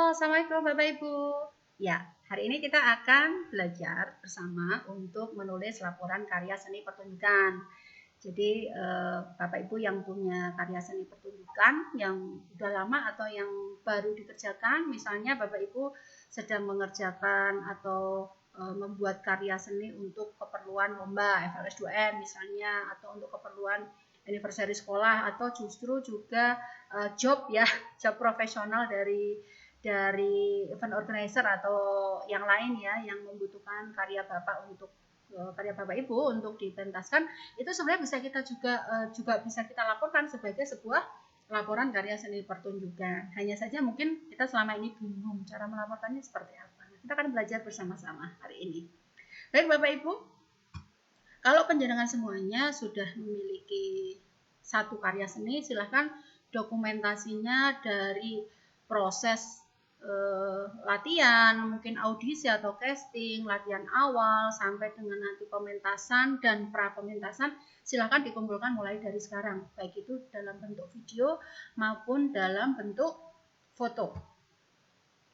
Halo, Assalamualaikum Bapak Ibu. Ya, hari ini kita akan belajar bersama untuk menulis laporan karya seni pertunjukan. Jadi Bapak Ibu yang punya karya seni pertunjukan yang sudah lama atau yang baru dikerjakan, misalnya Bapak Ibu sedang mengerjakan atau membuat karya seni untuk keperluan lomba FLS 2N misalnya, atau untuk keperluan anniversary sekolah, atau justru juga job profesional dari event organizer atau yang lain ya, yang membutuhkan karya Bapak Ibu untuk dipentaskan, itu sebenarnya bisa kita juga bisa kita laporkan sebagai sebuah laporan karya seni pertunjukan. Hanya saja mungkin kita selama ini bingung cara melaporkannya seperti apa. Kita akan belajar bersama-sama hari ini. Baik Bapak Ibu, kalau panjenengan semuanya sudah memiliki satu karya seni, silahkan dokumentasinya dari proses latihan, mungkin audisi atau casting, latihan awal sampai dengan nanti pementasan dan pra pementasan, silahkan dikumpulkan mulai dari sekarang, baik itu dalam bentuk video maupun dalam bentuk foto.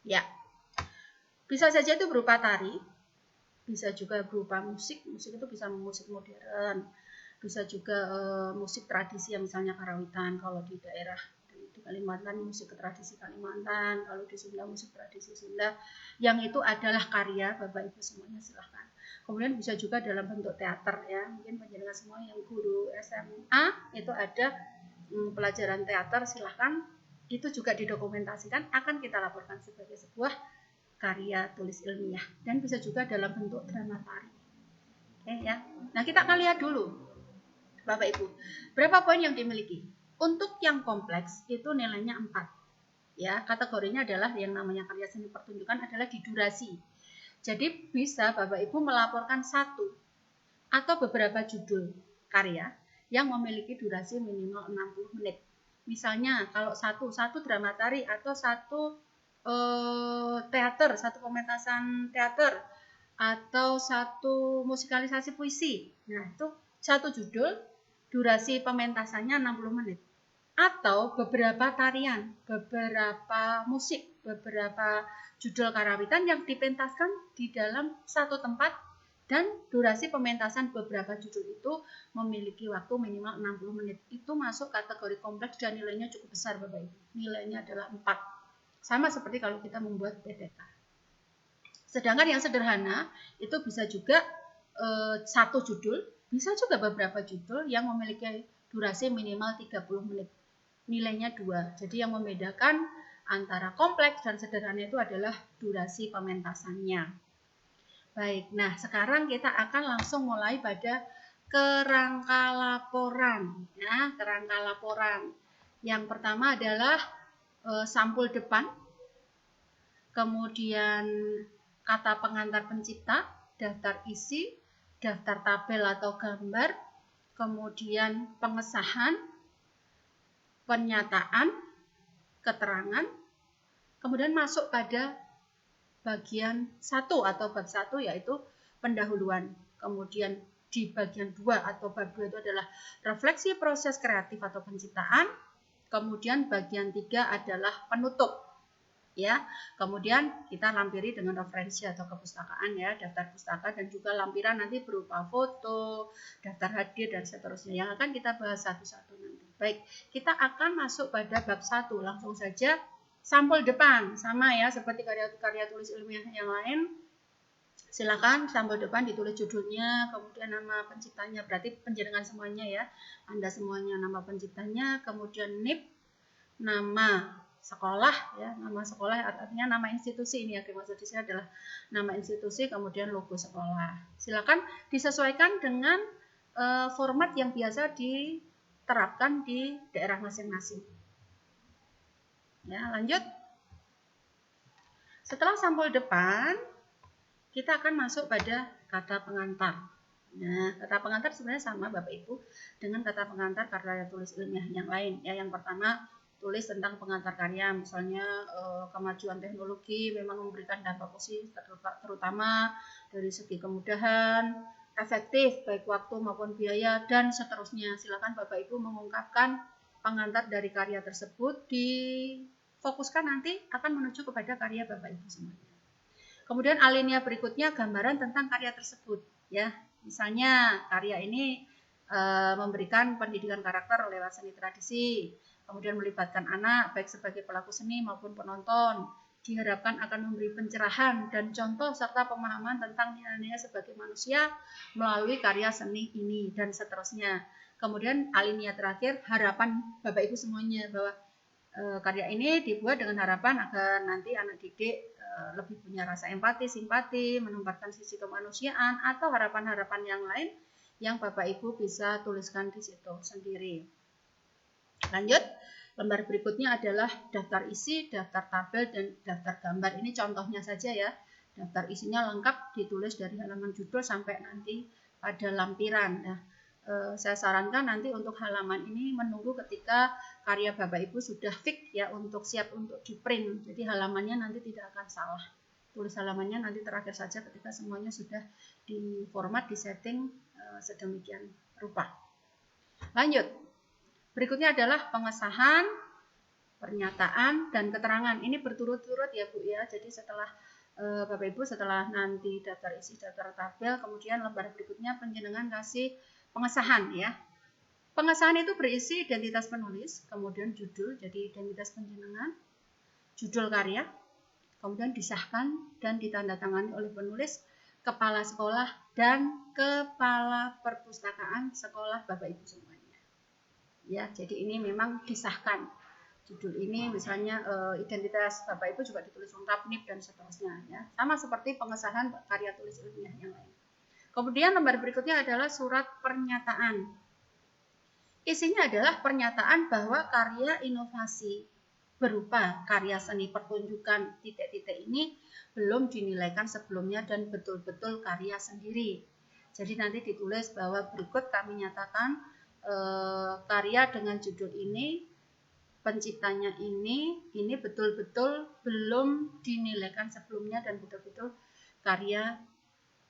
Ya, bisa saja itu berupa tari, bisa juga berupa musik itu bisa musik modern, bisa juga musik tradisi yang misalnya karawitan kalau di daerah di Kalimantan, musik tradisi Kalimantan, kalau di Sunda musik tradisi Sunda, yang itu adalah karya Bapak Ibu semuanya, silahkan. Kemudian bisa juga dalam bentuk teater ya, mungkin panjenengan semua yang guru SMA itu ada pelajaran teater, silahkan itu juga didokumentasikan, akan kita laporkan sebagai sebuah karya tulis ilmiah, dan bisa juga dalam bentuk drama tari. Oke ya. Nah, kita akan lihat dulu Bapak Ibu, berapa poin yang dimiliki. Untuk yang kompleks itu nilainya 4. Ya, kategorinya adalah yang namanya karya seni pertunjukan adalah di durasi. Jadi bisa Bapak Ibu melaporkan satu atau beberapa judul karya yang memiliki durasi minimal 60 menit. Misalnya kalau satu drama tari atau satu teater, satu pementasan teater atau satu musikalisasi puisi. Nah, itu satu judul, durasi pementasannya 60 menit. Atau beberapa tarian, beberapa musik, beberapa judul karawitan yang dipentaskan di dalam satu tempat, dan durasi pementasan beberapa judul itu memiliki waktu minimal 60 menit. Itu masuk kategori kompleks dan nilainya cukup besar Bapak Ibu. Nilainya adalah 4. Sama seperti kalau kita membuat PPK. Sedangkan yang sederhana itu bisa juga satu judul, bisa juga beberapa judul yang memiliki durasi minimal 30 menit. Nilainya 2. Jadi yang membedakan antara kompleks dan sederhana itu adalah durasi pementasannya. Baik, nah sekarang kita akan langsung mulai pada kerangka laporan. Ya, kerangka laporan. Yang pertama adalah sampul depan, kemudian kata pengantar pencipta, daftar isi, daftar tabel atau gambar, kemudian pengesahan, pernyataan, keterangan, kemudian masuk pada bagian 1 atau bab 1 yaitu pendahuluan. Kemudian di bagian 2 atau bab 2 itu adalah refleksi proses kreatif atau penciptaan. Kemudian bagian 3 adalah penutup. Ya, kemudian kita lampiri dengan referensi atau kepustakaan ya, daftar pustaka, dan juga lampiran nanti berupa foto, daftar hadir dan seterusnya yang akan kita bahas satu-satu nanti. Baik, kita akan masuk pada bab 1. Langsung saja sampul depan, sama ya seperti karya tulis ilmiah yang lain. Silakan sampul depan ditulis judulnya, kemudian nama penciptanya, berarti panjenengan semuanya ya, Anda semuanya nama penciptanya, kemudian NIP, nama sekolah ya, nama sekolah artinya nama institusi, ini yang dimaksud di sini adalah nama institusi, kemudian logo sekolah. Silakan disesuaikan dengan format yang biasa diterapkan di daerah masing-masing. Ya, lanjut. Setelah sampul depan, kita akan masuk pada kata pengantar. Nah, kata pengantar sebenarnya sama Bapak Ibu dengan kata pengantar karya tulis ilmiah yang lain. Ya, yang pertama tulis tentang pengantar karya, misalnya kemajuan teknologi memang memberikan dampak positif terutama dari segi kemudahan, efektif baik waktu maupun biaya, dan seterusnya. Silakan Bapak Ibu mengungkapkan pengantar dari karya tersebut di fokuskan nanti akan menuju kepada karya Bapak Ibu semuanya. Kemudian alinea berikutnya gambaran tentang karya tersebut, ya. Misalnya karya ini memberikan pendidikan karakter lewat seni tradisi, kemudian melibatkan anak baik sebagai pelaku seni maupun penonton, diharapkan akan memberi pencerahan dan contoh serta pemahaman tentang nilai-nilai sebagai manusia melalui karya seni ini dan seterusnya. Kemudian alinea terakhir harapan Bapak Ibu semuanya bahwa karya ini dibuat dengan harapan agar nanti anak didik lebih punya rasa empati, simpati, menempatkan sisi kemanusiaan atau harapan-harapan yang lain yang Bapak Ibu bisa tuliskan di situ sendiri. Lanjut, lembar berikutnya adalah daftar isi, daftar tabel, dan daftar gambar. Ini contohnya saja ya. Daftar isinya lengkap ditulis dari halaman judul sampai nanti pada lampiran. Nah, saya sarankan nanti untuk halaman ini menunggu ketika karya Bapak Ibu sudah fix ya untuk siap untuk di print. Jadi halamannya nanti tidak akan salah. Tulis halamannya nanti terakhir saja ketika semuanya sudah di format, di setting sedemikian rupa. Lanjut. Berikutnya adalah pengesahan, pernyataan, dan keterangan. Ini berturut-turut ya Bu ya. Jadi setelah Bapak Ibu setelah nanti daftar isi, daftar tabel, kemudian lembar berikutnya penjenengan kasih pengesahan ya. Pengesahan itu berisi identitas penulis, kemudian judul, jadi identitas penjenengan, judul karya, kemudian disahkan dan ditandatangani oleh penulis, kepala sekolah, dan kepala perpustakaan sekolah Bapak Ibu semuanya. Ya, jadi ini memang disahkan. Judul ini misalnya identitas Bapak Ibu juga ditulis lengkap, NIP dan seterusnya ya. Sama seperti pengesahan karya tulis ilmiah yang lain. Kemudian lembar berikutnya adalah surat pernyataan. Isinya adalah pernyataan bahwa karya inovasi berupa karya seni pertunjukan titik-titik ini belum dinilaikan sebelumnya dan betul-betul karya sendiri. Jadi nanti ditulis bahwa berikut kami nyatakan karya dengan judul ini, penciptanya ini betul-betul belum dinilaikan sebelumnya dan betul-betul karya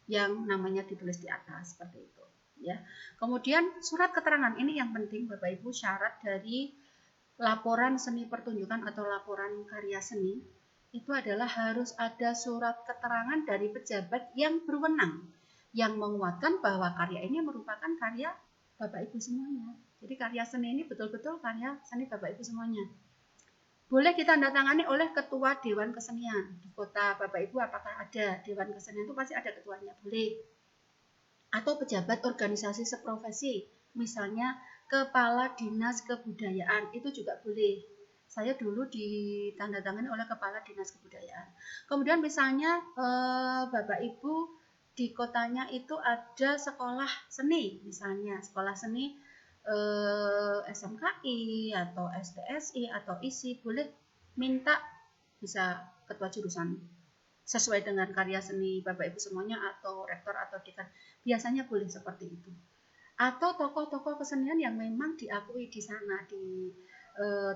yang namanya ditulis di atas seperti itu ya. Kemudian surat keterangan ini yang penting Bapak Ibu, syarat dari laporan seni pertunjukan atau laporan karya seni itu adalah harus ada surat keterangan dari pejabat yang berwenang yang menguatkan bahwa karya ini merupakan karya Bapak Ibu semuanya. Jadi karya seni ini betul-betul karya seni Bapak Ibu semuanya. Boleh ditandatangani oleh ketua Dewan Kesenian di kota Bapak Ibu. Apakah ada Dewan Kesenian itu pasti ada ketuanya, boleh. Atau pejabat organisasi seprofesi, misalnya kepala dinas kebudayaan, itu juga boleh. Saya dulu ditandatangani oleh kepala dinas kebudayaan. Kemudian misalnya Bapak Ibu di kotanya itu ada sekolah seni, misalnya sekolah seni SMKI atau STSI atau ISI, boleh minta bisa ketua jurusan sesuai dengan karya seni Bapak Ibu semuanya atau rektor atau dekan, biasanya boleh seperti itu. Atau tokoh-tokoh kesenian yang memang diakui di sana di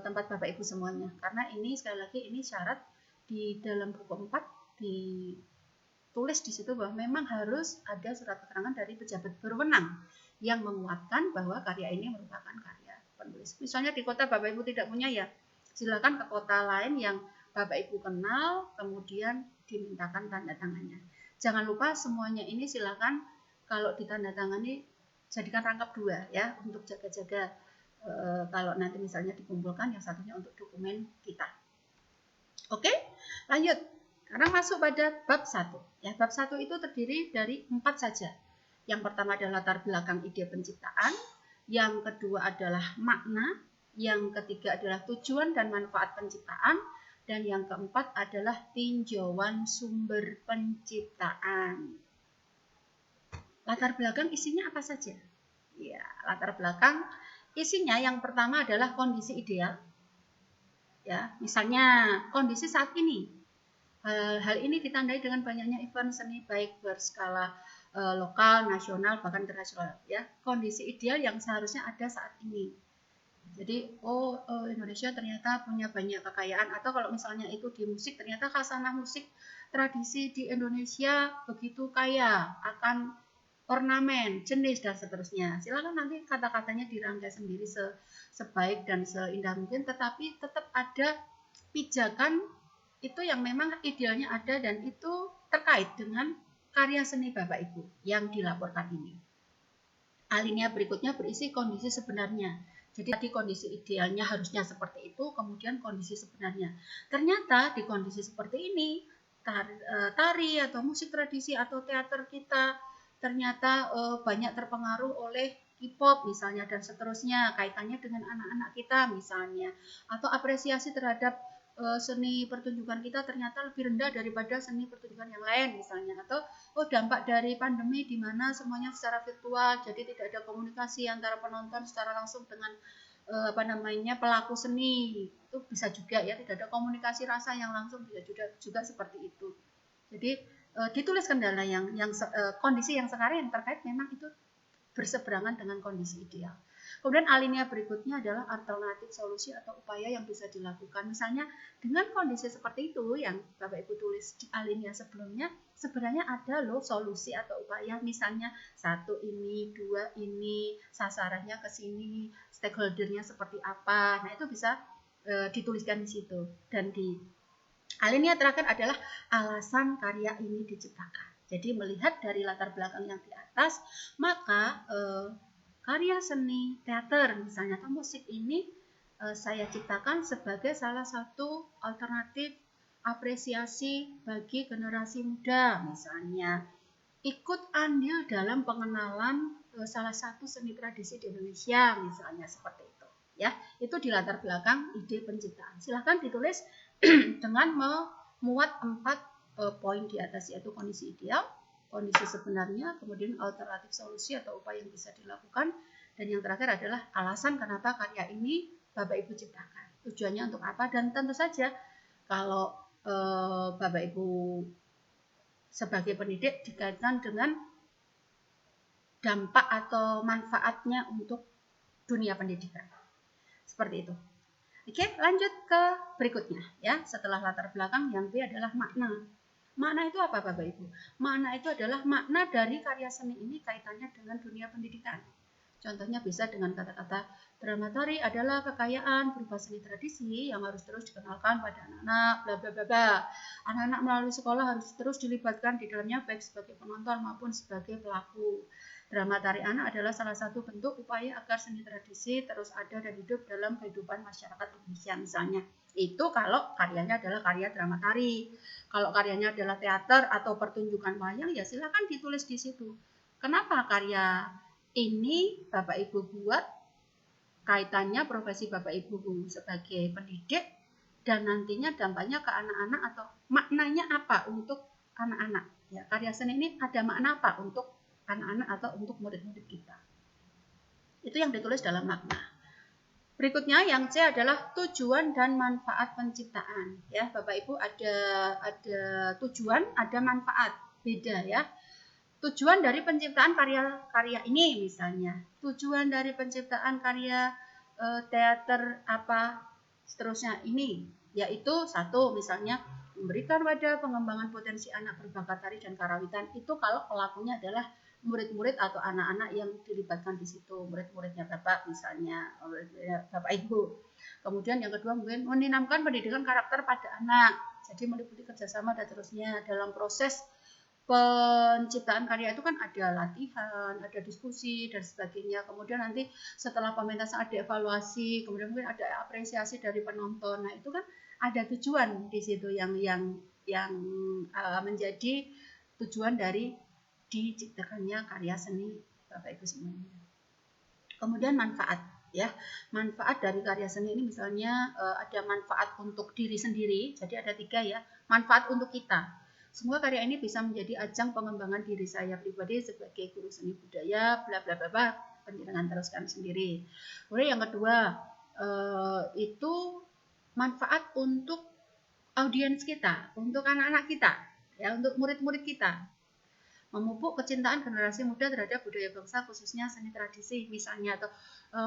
tempat Bapak Ibu semuanya, karena ini sekali lagi ini syarat di dalam buku 4 ditulis di situ bahwa memang harus ada surat keterangan dari pejabat berwenang yang menguatkan bahwa karya ini merupakan karya penulis. Misalnya di kota Bapak Ibu tidak punya ya, silakan ke kota lain yang Bapak Ibu kenal, kemudian dimintakan tanda tangannya. Jangan lupa semuanya ini silakan kalau ditandatangani jadikan rangkap 2 ya, untuk jaga-jaga kalau nanti misalnya dikumpulkan, yang satunya untuk dokumen kita. Oke, lanjut. Sekarang masuk pada bab 1. Ya, bab 1 itu terdiri dari 4 saja. Yang pertama adalah latar belakang ide penciptaan, yang kedua adalah makna, yang ketiga adalah tujuan dan manfaat penciptaan, dan yang keempat adalah tinjauan sumber penciptaan. Latar belakang isinya apa saja? Ya, latar belakang isinya yang pertama adalah kondisi ideal. Ya, misalnya kondisi saat ini. Hal ini ditandai dengan banyaknya event seni baik berskala lokal, nasional, bahkan internasional. Ya, kondisi ideal yang seharusnya ada saat ini. Jadi, Indonesia ternyata punya banyak kekayaan, atau kalau misalnya itu di musik, ternyata khasanah musik tradisi di Indonesia begitu kaya akan ornamen, jenis, dan seterusnya. Silakan nanti kata-katanya dirangkai sendiri sebaik dan seindah mungkin, tetapi tetap ada pijakan itu yang memang idealnya ada dan itu terkait dengan karya seni Bapak Ibu yang dilaporkan ini. Alinea berikutnya berisi kondisi sebenarnya. Jadi tadi kondisi idealnya harusnya seperti itu, kemudian kondisi sebenarnya. Ternyata di kondisi seperti ini, tari atau musik tradisi atau teater kita ternyata banyak terpengaruh oleh K-pop misalnya dan seterusnya, kaitannya dengan anak-anak kita misalnya, atau apresiasi terhadap seni pertunjukan kita ternyata lebih rendah daripada seni pertunjukan yang lain misalnya, atau dampak dari pandemi di mana semuanya secara virtual, jadi tidak ada komunikasi antara penonton secara langsung dengan pelaku seni. Itu bisa juga ya, tidak ada komunikasi rasa yang langsung, bisa juga seperti itu. Jadi ditulis kendala yang kondisi yang sekarang yang terkait memang itu berseberangan dengan kondisi ideal. Kemudian alinea berikutnya adalah alternatif solusi atau upaya yang bisa dilakukan. Misalnya dengan kondisi seperti itu yang Bapak Ibu tulis di alinea sebelumnya, sebenarnya ada loh solusi atau upaya. Misalnya 1 ini, 2 ini, sasarannya ke sini, stakeholdernya seperti apa. Nah itu bisa dituliskan di situ. Dan di alinea terakhir adalah alasan karya ini diciptakan. Jadi melihat dari latar belakang yang di atas, maka karya seni teater misalnya atau musik ini saya ciptakan sebagai salah satu alternatif apresiasi bagi generasi muda misalnya, ikut andil dalam pengenalan salah satu seni tradisi di Indonesia misalnya, seperti itu ya. Itu di latar belakang ide penciptaan. Silahkan ditulis dengan memuat 4 poin di atas, yaitu kondisi ideal, kondisi sebenarnya, kemudian alternatif solusi atau upaya yang bisa dilakukan, dan yang terakhir adalah alasan kenapa karya ini Bapak Ibu ciptakan, tujuannya untuk apa. Dan tentu saja kalau Bapak Ibu sebagai pendidik dikaitkan dengan dampak atau manfaatnya untuk dunia pendidikan, seperti itu. Oke, lanjut ke berikutnya ya. Setelah latar belakang, yang B adalah makna. Makna itu apa Bapak Ibu? Makna itu adalah makna dari karya seni ini kaitannya dengan dunia pendidikan. Contohnya bisa dengan kata-kata drama tari adalah kekayaan berupa seni tradisi yang harus terus dikenalkan pada anak-anak, bla bla bla bla. Anak-anak melalui sekolah harus terus dilibatkan di dalamnya baik sebagai penonton maupun sebagai pelaku. Drama tari anak adalah salah satu bentuk upaya agar seni tradisi terus ada dan hidup dalam kehidupan masyarakat Indonesia misalnya. Itu kalau karyanya adalah karya drama tari. Kalau karyanya adalah teater atau pertunjukan wayang, ya silakan ditulis di situ. Kenapa karya ini Bapak Ibu buat, kaitannya profesi Bapak Ibu sebagai pendidik, dan nantinya dampaknya ke anak-anak atau maknanya apa untuk anak-anak. Ya, karya seni ini ada makna apa untuk anak-anak atau untuk murid-murid kita. Itu yang ditulis dalam makna. Berikutnya yang C adalah tujuan dan manfaat penciptaan. Ya, Bapak Ibu ada tujuan, ada manfaat, beda ya. Tujuan dari penciptaan karya ini misalnya, tujuan dari penciptaan karya teater apa seterusnya ini, yaitu satu misalnya memberikan pada pengembangan potensi anak berbakat tari dan karawitan. Itu kalau pelakunya adalah murid-murid atau anak-anak yang dilibatkan di situ, murid-muridnya Bapak misalnya, Bapak Ibu. Kemudian yang kedua mungkin menanamkan pendidikan karakter pada anak, jadi meliputi kerjasama dan terusnya dalam proses penciptaan karya itu kan ada latihan, ada diskusi dan sebagainya. Kemudian nanti setelah pementasan ada evaluasi, kemudian mungkin ada apresiasi dari penonton. Nah itu kan ada tujuan di situ yang menjadi tujuan dari diciptakannya karya seni Bapak Ibu semuanya. Kemudian manfaat ya, manfaat dari karya seni ini misalnya ada manfaat untuk diri sendiri, jadi ada 3 ya, manfaat untuk kita. Semua karya ini bisa menjadi ajang pengembangan diri saya pribadi sebagai guru seni budaya, bla bla bla bla, penjenengan teruskan sendiri. Kemudian yang kedua itu manfaat untuk audiens kita, untuk anak-anak kita, ya, untuk murid-murid kita. Memupuk kecintaan generasi muda terhadap budaya bangsa khususnya seni tradisi misalnya, atau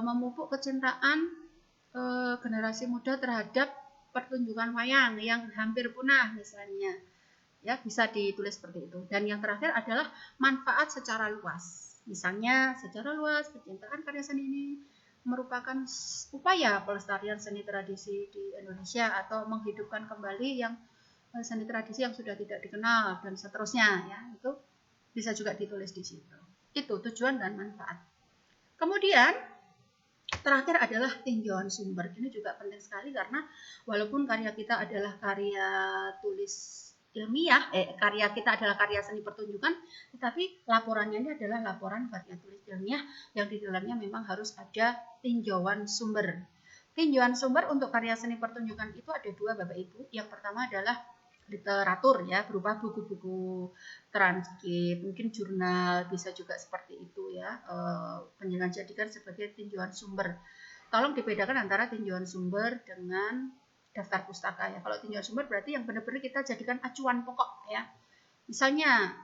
memupuk kecintaan generasi muda terhadap pertunjukan wayang yang hampir punah misalnya. Ya, bisa ditulis seperti itu. Dan yang terakhir adalah manfaat secara luas. Misalnya secara luas kecintaan karya seni ini merupakan upaya pelestarian seni tradisi di Indonesia atau menghidupkan kembali yang seni tradisi yang sudah tidak dikenal dan seterusnya ya, itu bisa juga ditulis di situ. Itu tujuan dan manfaat. Kemudian terakhir adalah tinjauan sumber. Ini juga penting sekali karena walaupun karya kita adalah karya tulis ilmiah, karya kita adalah karya seni pertunjukan, tetapi laporannya ini adalah laporan karya tulis ilmiah yang di dalamnya memang harus ada tinjauan sumber. Tinjauan sumber untuk karya seni pertunjukan itu ada dua Bapak Ibu. Yang pertama adalah literatur ya, berupa buku-buku transkrip, mungkin jurnal, bisa juga seperti itu ya, penjelasan jadikan sebagai tinjauan sumber. Tolong dibedakan antara tinjauan sumber dengan daftar pustaka ya. Kalau tinjauan sumber berarti yang benar-benar kita jadikan acuan pokok ya. Misalnya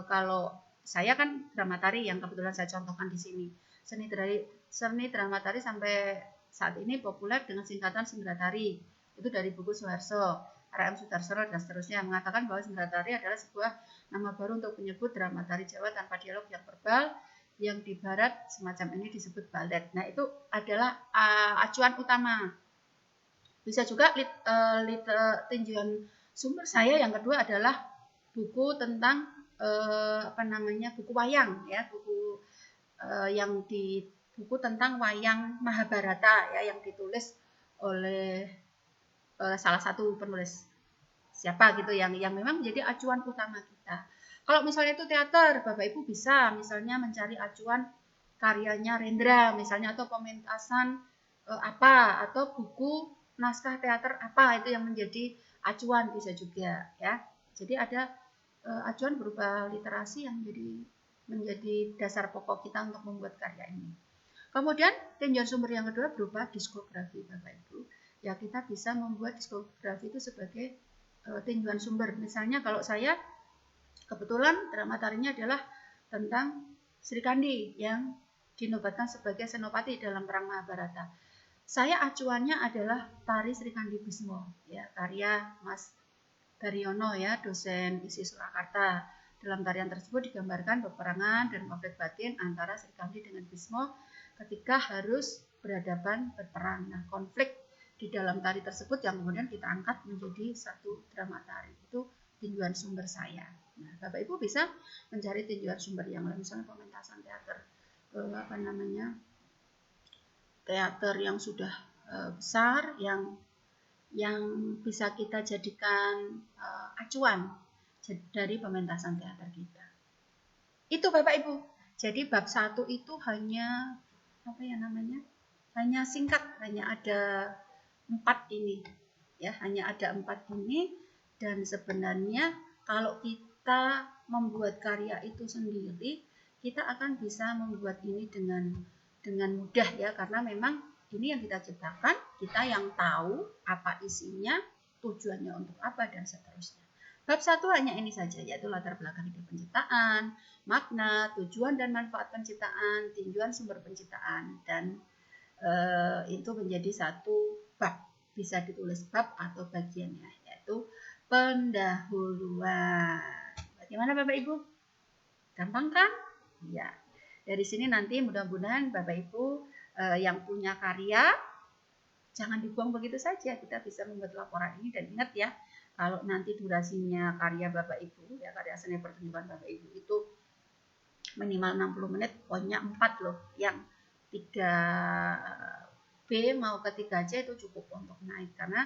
kalau saya kan drama tari yang kebetulan saya contohkan di sini, seni drama tari sampai saat ini populer dengan singkatan Sendratari, itu dari buku Suharso, R.M. Sudarsono dan seterusnya, mengatakan bahwa Sendratari adalah sebuah nama baru untuk menyebut drama tari Jawa tanpa dialog yang verbal, yang di barat semacam ini disebut balet. Nah, itu adalah acuan utama. Bisa juga tinjauan sumber saya yang kedua adalah buku tentang buku wayang ya, buku buku tentang wayang Mahabharata ya, yang ditulis oleh salah satu penulis siapa gitu yang memang menjadi acuan utama kita. Kalau misalnya itu teater, Bapak Ibu bisa misalnya mencari acuan karyanya Rendra misalnya, atau pementasan apa, atau buku naskah teater apa, itu yang menjadi acuan bisa juga ya. Jadi ada acuan berupa literasi yang menjadi dasar pokok kita untuk membuat karya ini. Kemudian tinjauan sumber yang kedua berupa diskografi Bapak Ibu. Ya, kita bisa membuat diskografi itu sebagai tinjauan sumber. Misalnya kalau saya kebetulan drama tarinya adalah tentang Sri Kandi yang dinobatkan sebagai senopati dalam perang Mahabharata. Saya acuannya adalah tari Sri Kandi Bismo ya, karya Mas Daryono ya, dosen ISI Surakarta. Dalam tarian tersebut digambarkan peperangan dan konflik batin antara Sri Kandi dengan Bismo ketika harus berhadapan berperang. Nah, konflik di dalam tari tersebut yang kemudian kita angkat menjadi satu drama tari. Itu tinjauan sumber saya. Nah, Bapak Ibu bisa mencari tinjauan sumber yang lain, misalnya pementasan teater teater yang sudah besar yang bisa kita jadikan acuan dari pementasan teater kita. Itu Bapak Ibu. Jadi bab 1 itu hanya hanya singkat, hanya ada 4 ini ya, hanya ada 4 ini. Dan sebenarnya kalau kita membuat karya itu sendiri, kita akan bisa membuat ini dengan mudah ya, karena memang ini yang kita ciptakan, kita yang tahu apa isinya, tujuannya untuk apa dan seterusnya. Bab 1 hanya ini saja, yaitu latar belakang hidup penciptaan, makna, tujuan dan manfaat penciptaan, tinjauan sumber penciptaan, dan itu menjadi satu bab, bisa ditulis bab atau bagiannya, yaitu pendahuluan. Bagaimana Bapak Ibu? Gampang kan? Ya. Dari sini nanti mudah-mudahan Bapak Ibu yang punya karya jangan dibuang begitu saja, kita bisa membuat laporan ini. Dan ingat ya, kalau nanti durasinya karya Bapak Ibu, ya karya seni pertunjukan Bapak Ibu itu minimal 60 menit, poinnya 4 loh, yang 3B mau ke 3C itu cukup untuk naik, karena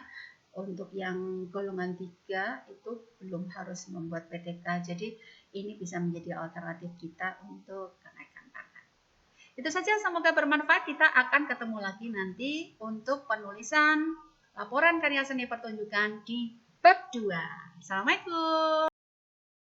untuk yang golongan 3 itu belum harus membuat PTK, jadi ini bisa menjadi alternatif kita untuk kenaikan pangkat. Itu saja, semoga bermanfaat. Kita akan ketemu lagi nanti untuk penulisan laporan karya seni pertunjukan di bab 2. Assalamualaikum.